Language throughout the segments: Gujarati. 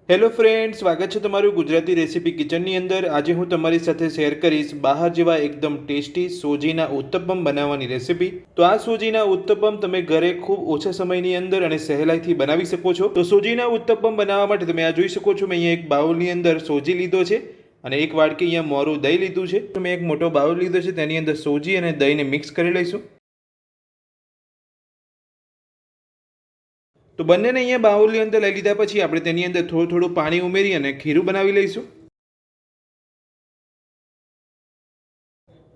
હેલો ફ્રેન્ડ્સ, સ્વાગત છે તમારું ગુજરાતી રેસીપી કિચનની અંદર। આજે હું તમારી સાથે શેર કરીશ બહાર જેવા એકદમ ટેસ્ટી સોજીના ઉત્તપમ બનાવવાની રેસીપી। તો આ સોજીના ઉત્તપમ તમે ઘરે ખૂબ ઓછા સમયની અંદર અને સહેલાઈથી બનાવી શકો છો। તો સોજીના ઉત્તપમ બનાવવા માટે તમે આ જોઈ શકો છો, મેં અહીંયા એક બાઉલની અંદર સોજી લીધો છે અને એક વાડકી અહીંયા મોરું દહીં લીધું છે। તો મેં એક મોટો બાઉલ લીધો છે, તેની અંદર સોજી અને દહીંને મિક્સ કરી લઈશું। તો બંનેને અહીંયા બાઉલની અંદર લઈ લીધા પછી આપણે તેની અંદર થોડું પાણી ઉમેરી અને ખીરું બનાવી લઈશું।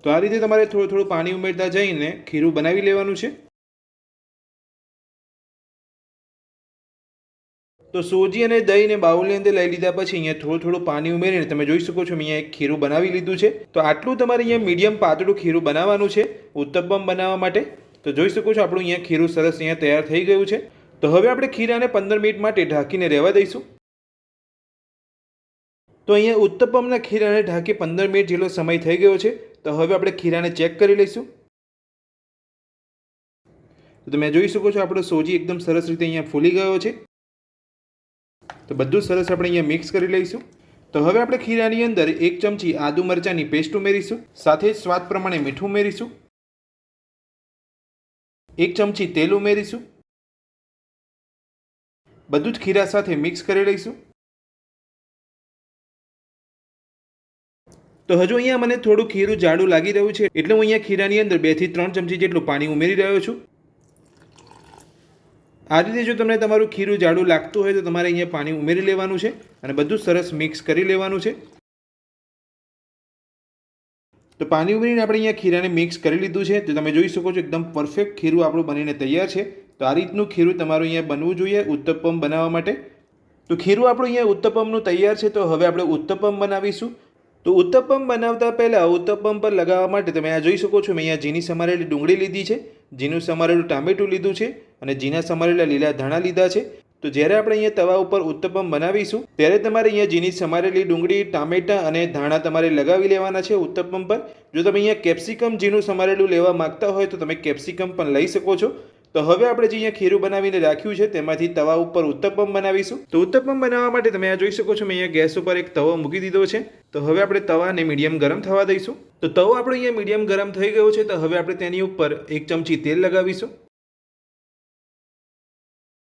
તો આ રીતે તમારે થોડું પાણી ઉમેરતા જઈને ખીરું બનાવી લેવાનું છે। તો સોજી અને દહીંને બાઉલની અંદર લઈ લીધા પછી અહીંયા થોડું પાણી ઉમેરીને તમે જોઈ શકો છો, મેં અહીંયા એક ખીરું બનાવી લીધું છે। તો આટલું તમારે અહીંયા મીડિયમ પાતળું ખીરું બનાવવાનું છે ઉત્તપમ બનાવવા માટે। તો જોઈ શકો છો આપણું અહીંયા ખીરું સરસ અહીંયા તૈયાર થઈ ગયું છે। તો હવે આપણે ખીરાને 15 મિનિટ માટે ઢાંકીને રહેવા દઈશું। તો અહીંયા ઉત્તપમના ખીરાને ઢાંકી 15 મિનિટ જેટલો સમય થઈ ગયો છે। તો હવે આપણે ખીરાને ચેક કરી લઈશું। તો તમે જોઈ શકો છો આપણો સોજી એકદમ સરસ રીતે અહીંયા ફૂલી ગયો છે। તો બધું સરસ આપણે અહીંયા મિક્સ કરી લઈશું। તો હવે આપણે ખીરાની અંદર 1 ચમચી આદુ મરચાંની પેસ્ટ ઉમેરીશું, સાથે સ્વાદ પ્રમાણે મીઠું ઉમેરીશું, 1 ચમચી તેલ ઉમેરીશું, બધું જ ખીરા સાથે મિક્સ કરી લઈશું। તો હજુ અહીંયા મને થોડું ખીરું જાડું લાગી રહ્યું છે, એટલે હું અહીંયા ખીરાની અંદર 2 થી 3 ચમચી જેટલું પાણી ઉમેરી રહ્યો છું। આ રીતે જો તમને તમારું ખીરું જાડું લાગતું હોય તો તમારે અહીંયા પાણી ઉમેરી લેવાનું છે અને બધું સરસ મિક્સ કરી લેવાનું છે। તો પાણી ઉમેરીને આપણે અહીંયા ખીરાને મિક્સ કરી લીધું છે। તો તમે જોઈ શકો છો એકદમ પરફેક્ટ ખીરું આપણું બનીને તૈયાર છે। તો આ રીતનું ખીરું તમારું અહીંયા બનવું જોઈએ ઉત્તપમ બનાવવા માટે। તો ખીરું આપણું અહીંયા ઉત્તપમનું તૈયાર છે। તો હવે આપણે ઉત્તપમ બનાવીશું। તો ઉત્તપમ બનાવતા પહેલાં ઉત્તપમ પર લગાવવા માટે તમે આ જોઈ શકો છો, મેં અહીંયા ઝીણી સમારેલી ડુંગળી લીધી છે, ઝીણું સમારેલું ટામેટું લીધું છે અને ઝીણા સમારેલા લીલા ધાણા લીધા છે। તો જ્યારે આપણે અહીંયા તવા ઉપર ઉત્તપમ બનાવીશું ત્યારે તમારે અહીંયા ઝીણી સમારેલી ડુંગળી, ટામેટાં અને ધાણા તમારે લગાવી લેવાના છે ઉત્તપમ પર। જો તમે અહીંયા કેપ્સિકમ ઝીણું સમારેલું લેવા માગતા હોય તો તમે કેપ્સિકમ પણ લઈ શકો છો। તો હવે આપણે જે અહીંયા ખીરું બનાવીને રાખ્યું છે તેમાંથી તવા ઉપર ઉત્તપમ બનાવીશું। તો ઉત્તપમ બનાવવા માટે તમે આ જોઈ શકો છો, મેં અહીંયા ગેસ ઉપર એક તવો મૂકી દીધો છે। તો હવે આપણે તવાને મીડિયમ ગરમ થવા દઈશું। તો તવો આપણો અહીંયા મીડિયમ ગરમ થઈ ગયો છે। તો હવે આપણે તેની ઉપર 1 ચમચી તેલ લગાવીશું।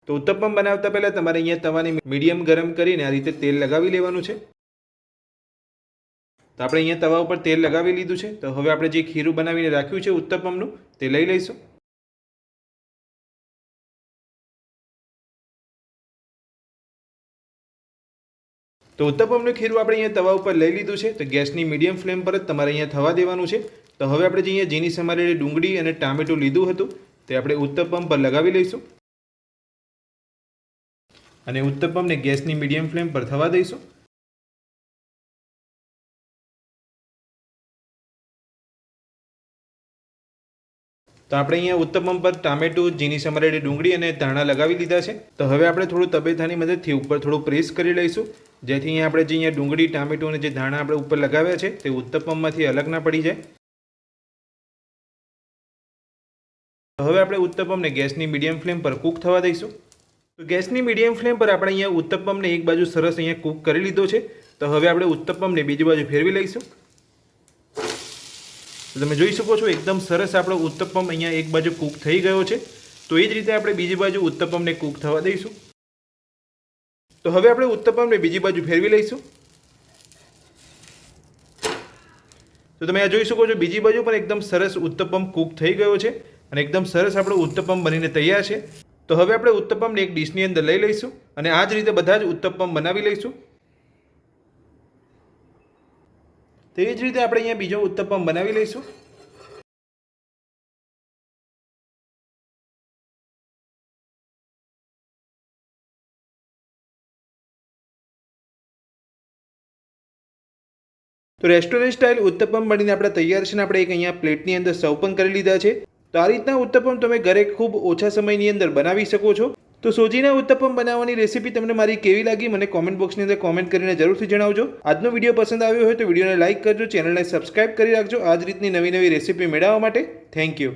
તો ઉત્તપમ બનાવતા પહેલાં તમારે અહીંયા તવાને મીડિયમ ગરમ કરીને આ રીતે તેલ લગાવી લેવાનું છે। તો આપણે અહીંયા તવા ઉપર તેલ લગાવી લીધું છે। તો હવે આપણે જે ખીરું બનાવીને રાખ્યું છે ઉત્તપમનું તે લઈ લઈશું। તો ઉત્તપમનું ખીરું આપણે અહીંયા તવા ઉપર લઈ લીધું છે। તો ગેસની મીડિયમ ફ્લેમ પર જ તમારે અહીંયા થવા દેવાનું છે। તો હવે આપણે જે અહીંયા ઝીણી સમારેલી ડુંગળી અને ટામેટું લીધું હતું તે આપણે ઉત્તપમ પર લગાવી લઈશું અને ઉત્તપમને ગેસની મીડિયમ ફ્લેમ પર થવા દઈશું। તો આપણે અહીંયા ઉત્તપમ પર ટામેટું, ઝીણી સમારેલી ડુંગળી અને ધાણા લગાવી લીધા છે। તો હવે આપણે થોડું તપેથાની મદદથી ઉપર થોડું પ્રેસ કરી લઈશું, જેથી અહીંયા આપણે જે અહીંયા ડુંગળી, ટામેટું અને જે ધાણા આપણે ઉપર લગાવ્યા છે તે ઉત્તપમમાંથી અલગ ના પડી જાય। તો હવે આપણે ઉત્તપમને ગેસની મીડિયમ ફ્લેમ પર કૂક થવા દઈશું। તો ગેસની મીડિયમ ફ્લેમ પર આપણે અહીંયા ઉત્તપમને એક બાજુ સરસ અહીંયા કૂક કરી લીધો છે। તો હવે આપણે ઉત્તપમને બીજી બાજુ ફેરવી લઈશું। તો તમે જોઈ શકો છો એકદમ સરસ આપણો ઉત્તપમ અહીંયા એક બાજુ કૂક થઈ ગયો છે। તો એ જ રીતે આપણે બીજી બાજુ ઉત્તપમને કૂક થવા દઈશું। તો હવે આપણે ઉત્તપમને બીજી બાજુ ફેરવી લઈશું। તો તમે આ જોઈ શકો છો બીજી બાજુ પણ એકદમ સરસ ઉત્તપમ કૂક થઈ ગયો છે અને એકદમ સરસ આપણો ઉત્તપમ બનીને તૈયાર છે। તો હવે આપણે ઉત્તપમને એક ડીશની અંદર લઈ લઈશું અને આ જ રીતે બધા જ ઉત્તપમ બનાવી લઈશું। તેવી જ રીતે આપણે અહીંયા બીજો ઉત્તપમ બનાવી લઈશું। તો રેસ્ટોરન્ટ સ્ટાઇલ ઉત્તપમ બનીને આપણા તૈયાર છે ને આપણે એક અહીંયા પ્લેટની અંદર સર્વ પણ કરી લીધા છે। તો આ રીતના ઉત્તપમ તમે ઘરે ખૂબ ઓછા સમયની અંદર બનાવી શકો છો। તો સોજીના ઉત્તપમ બનાવવાની રેસીપી તમને મારી કેવી લાગી મને કોમેન્ટ બોક્સની અંદર કોમેન્ટ કરીને જરૂરથી જણાવજો। આજનો વિડીયો પસંદ આવ્યો હોય તો વિડીયોને લાઇક કરજો, ચેનલને સબસ્ક્રાઇબ કરી રાખજો આ જ રીતની નવી રેસીપી મેળવવા માટે। Thank you.